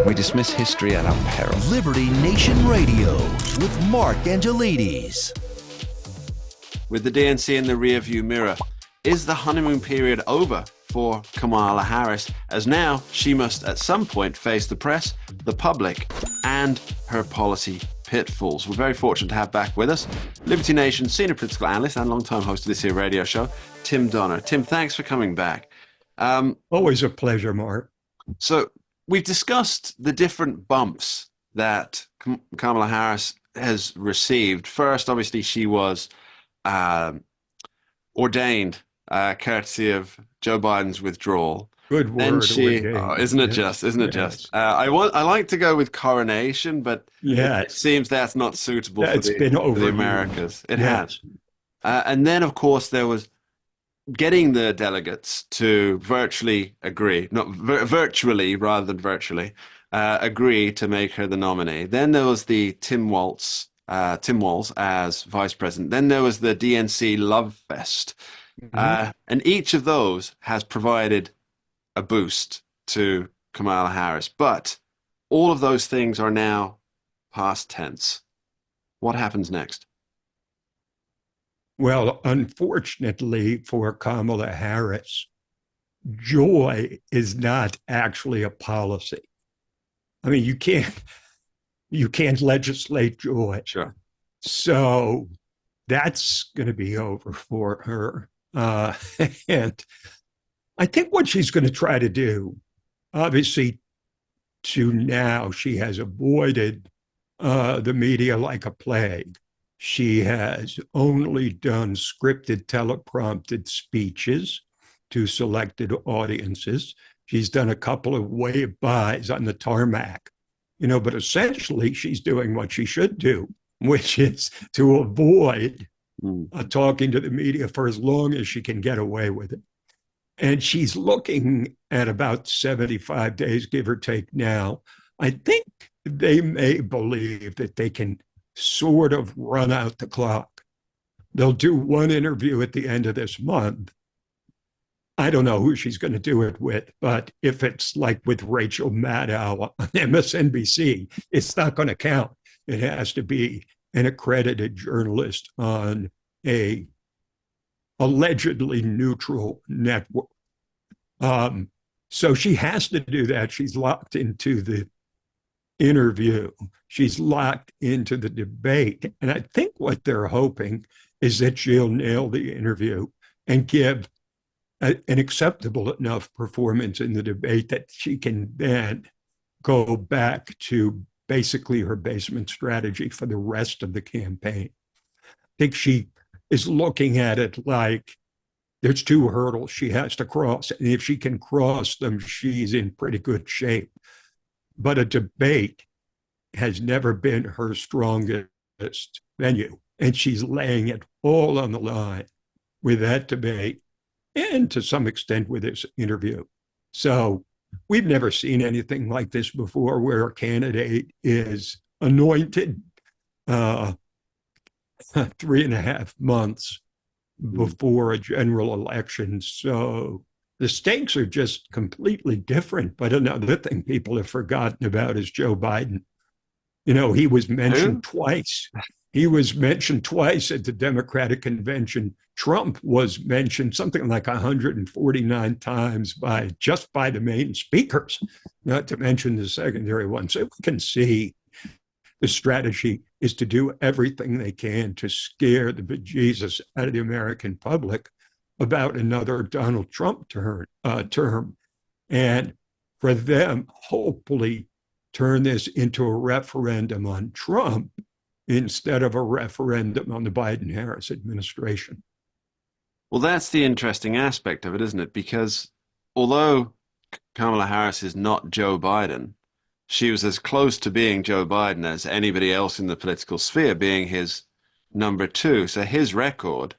We dismiss history at our peril. Liberty Nation Radio with Mark Angelides. With the DNC in the rearview mirror, is the honeymoon period over for Kamala Harris, as now she must at some point face the press, the public, and her policy pitfalls? We're very fortunate to have back with us Liberty Nation senior political analyst and longtime host of this here radio show, Tim Donner. Tim, thanks for coming back. Always a pleasure, Mark. So we've discussed the different bumps that Kamala Harris has received. First, obviously, she was ordained courtesy of Joe Biden's withdrawal. Good word. Then she, ordained. isn't it Yes. just? Isn't it Yes. just? I like to go with coronation, but it seems that's not suitable for the Americas. It has. And then, of course, there was getting the delegates to virtually agree, not virtually rather than virtually, agree to make her the nominee. Then there was the Tim Walz as vice president. Then there was the DNC Love Fest. And each of those has provided a boost to Kamala Harris. But all of those things are now past tense. What happens next? Well, unfortunately for Kamala Harris, joy is not actually a policy. I mean, you can't legislate joy. Sure. So that's going to be over for her. And I think what she's going to try to do, obviously, to now, she has avoided the media like a plague. She has only done scripted, teleprompted speeches to selected audiences. She's done a couple of wave-bys on the tarmac, but essentially she's doing what she should do, which is to avoid talking to the media for as long as she can get away with it. And she's looking at about 75 days, give or take now. I think they may believe that they can sort of run out the clock. They'll do one interview at the end of this month. I don't know who she's going to do it with, but if it's like with Rachel Maddow on MSNBC, it's not going to count. It has to be an accredited journalist on a allegedly neutral network. So she has to do that. She's locked into the interview. She's locked into the debate. And I think what they're hoping is that she'll nail the interview and give an acceptable enough performance in the debate that she can then go back to basically her basement strategy for the rest of the campaign. I think she is looking at it like there's two hurdles she has to cross. And if she can cross them, she's in pretty good shape. But a debate has never been her strongest venue. And she's laying it all on the line with that debate and to some extent with this interview. So we've never seen anything like this before, where a candidate is anointed 3.5 months before a general election. So the stakes are just completely different. But another thing people have forgotten about is Joe Biden. He was mentioned twice. He was mentioned twice at the Democratic convention. Trump was mentioned something like 149 times by the main speakers, not to mention the secondary ones. So we can see the strategy is to do everything they can to scare the bejesus out of the American public about another Donald Trump term. And for them, hopefully, turn this into a referendum on Trump instead of a referendum on the Biden-Harris administration. Well, that's the interesting aspect of it, isn't it? Because although Kamala Harris is not Joe Biden, she was as close to being Joe Biden as anybody else in the political sphere, being his number two. So his record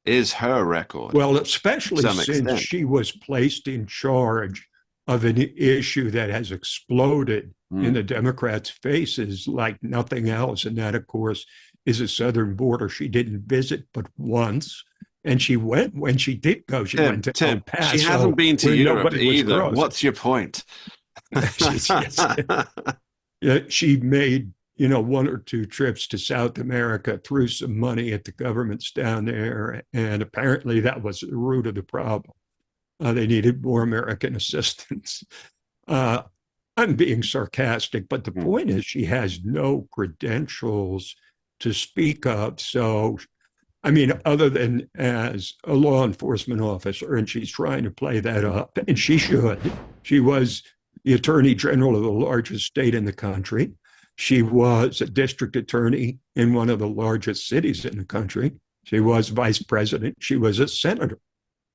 is her record. Well, especially since she was placed in charge of an issue that has exploded in the Democrats' faces like nothing else. And that, of course, is a southern border she didn't visit but once. And she went, when she did go, she went to El Paso. She hasn't been to Europe either. What's your point? She's just, yeah, she made, one or two trips to South America, threw some money at the governments down there, and apparently that was the root of the problem. They needed more American assistance. I'm being sarcastic, but the point is she has no credentials to speak of. So, I mean, other than as a law enforcement officer, and she's trying to play that up, and she should. She was the attorney general of the largest state in the country. She was a district attorney in one of the largest cities in the country. She was vice president. She was a senator.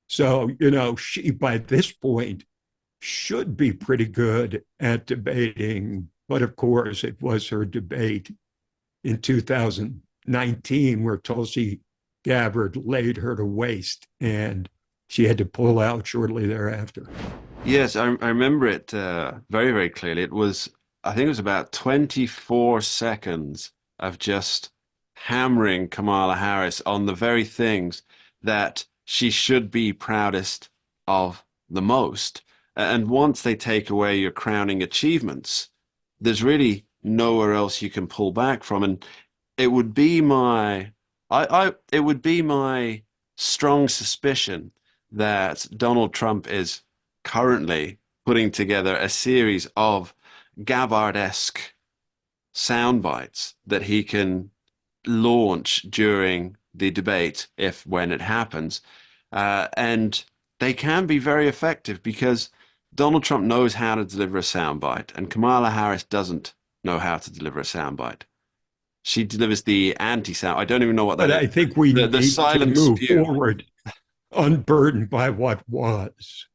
So, she, by this point, should be pretty good at debating. But of course, it was her debate in 2019 where Tulsi Gabbard laid her to waste, and she had to pull out shortly thereafter. Yes, I remember it very, very clearly. I think it was about 24 seconds of just hammering Kamala Harris on the very things that she should be proudest of the most. And once they take away your crowning achievements, there's really nowhere else you can pull back from. And it would be my strong suspicion that Donald Trump is currently putting together a series of Gabbard-esque sound bites that he can launch during the debate when it happens. And they can be very effective because Donald Trump knows how to deliver a soundbite, and Kamala Harris doesn't know how to deliver a soundbite. She delivers the anti-sound. I don't even know what that is. But I think we need to move forward, unburdened by what was.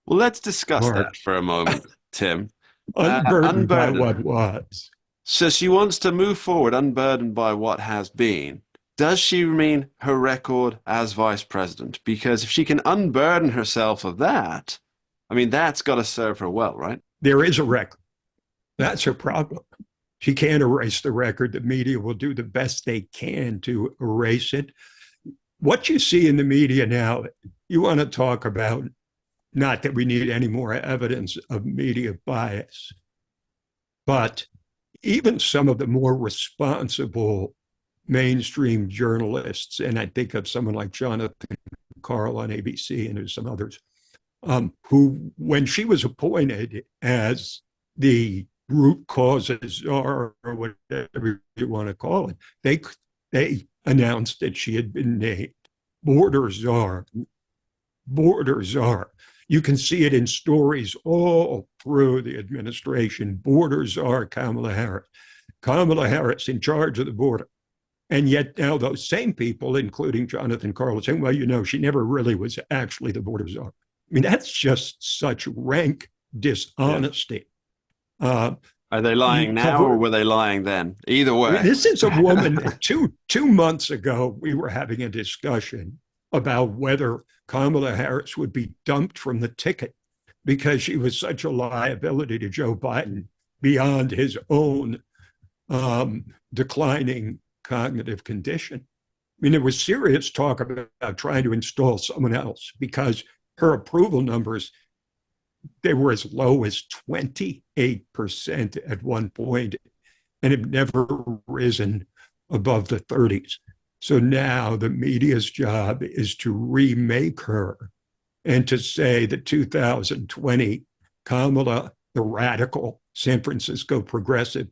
Well, let's discuss that for a moment, Tim. Unburdened by what was. So she wants to move forward, unburdened by what has been. Does she remain her record as vice president? Because if she can unburden herself of that, I mean, that's got to serve her well, right? There is a record. That's her problem. She can't erase the record. The media will do the best they can to erase it. What you see in the media now, you want to talk about, not that we need any more evidence of media bias, but even some of the more responsible mainstream journalists, and I think of someone like Jonathan Karl on ABC, and there's some others, who, when she was appointed as the root causes or whatever you want to call it, they announced that she had been named border czar. Border czar. You can see it in stories all through the administration. Border czar Kamala Harris. Kamala Harris in charge of the border. And yet now those same people, including Jonathan Karl, are saying, well, she never really was actually the border czar. I mean, that's just such rank dishonesty. Yeah. Are they lying now or were they lying then? Either way. I mean, this is a woman that two months ago, we were having a discussion about whether Kamala Harris would be dumped from the ticket because she was such a liability to Joe Biden beyond his own declining cognitive condition. I mean, there was serious talk about trying to install someone else because her approval numbers, they were as low as 28% at one point and have never risen above the 30s. So now the media's job is to remake her and to say that 2020 Kamala, the radical San Francisco progressive,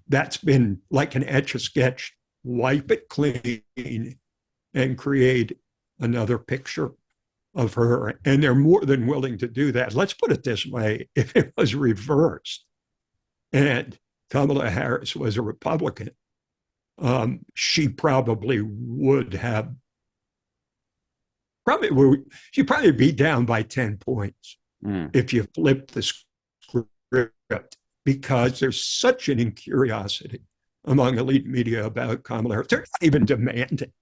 that's been like an Etch-a-Sketch, wipe it clean and create another picture of her. And they're more than willing to do that. Let's put it this way. If it was reversed and Kamala Harris was a Republican, she probably would have, she'd probably be down by 10 points if you flip the script, because there's such an incuriosity among elite media about Kamala Harris. They're not even demanding,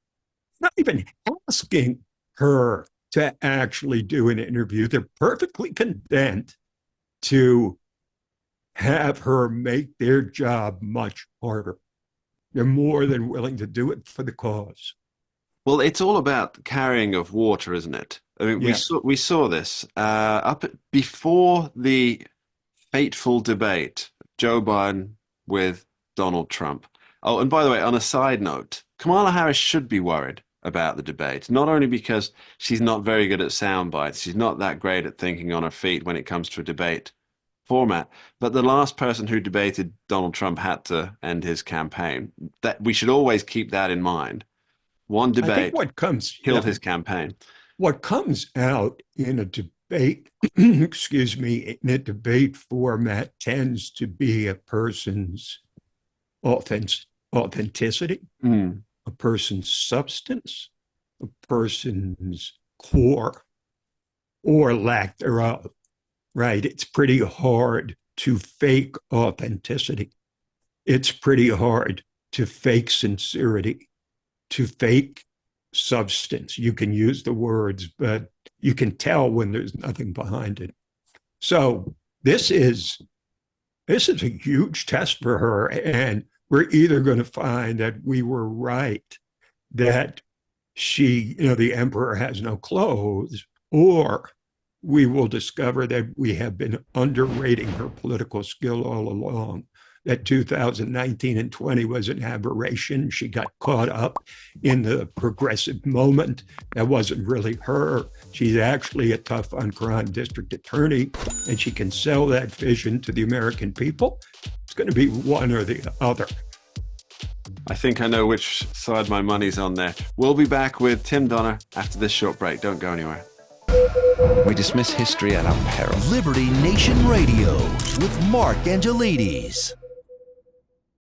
not even asking her to actually do an interview. They're perfectly content to have her make their job much harder. They're more than willing to do it for the cause. Well, it's all about carrying of water, isn't it? I mean, we saw this before the fateful debate, Joe Biden with Donald Trump. Oh, and by the way, on a side note, Kamala Harris should be worried about the debate, not only because she's not very good at sound bites, she's not that great at thinking on her feet when it comes to a debate format, but the last person who debated Donald Trump had to end his campaign. That we should always keep that in mind. One debate killed his campaign. What comes out in a debate, excuse me, in a debate format tends to be a person's authenticity, a person's substance, a person's core, or lack thereof, right? It's pretty hard to fake authenticity. It's pretty hard to fake sincerity, to fake substance. You can use the words, but you can tell when there's nothing behind it. So this is a huge test for her, and we're either going to find that we were right, that she, the emperor has no clothes, or we will discover that we have been underrating her political skill all along, that 2019 and 20 was an aberration. She got caught up in the progressive moment. That wasn't really her. She's actually a tough on crime district attorney, and she can sell that vision to the American people. It's going to be one or the other. I think I know which side my money's on there. We'll be back with Tim Donner after this short break. Don't go anywhere. We dismiss history at our peril. Liberty Nation Radio with Mark Angelides.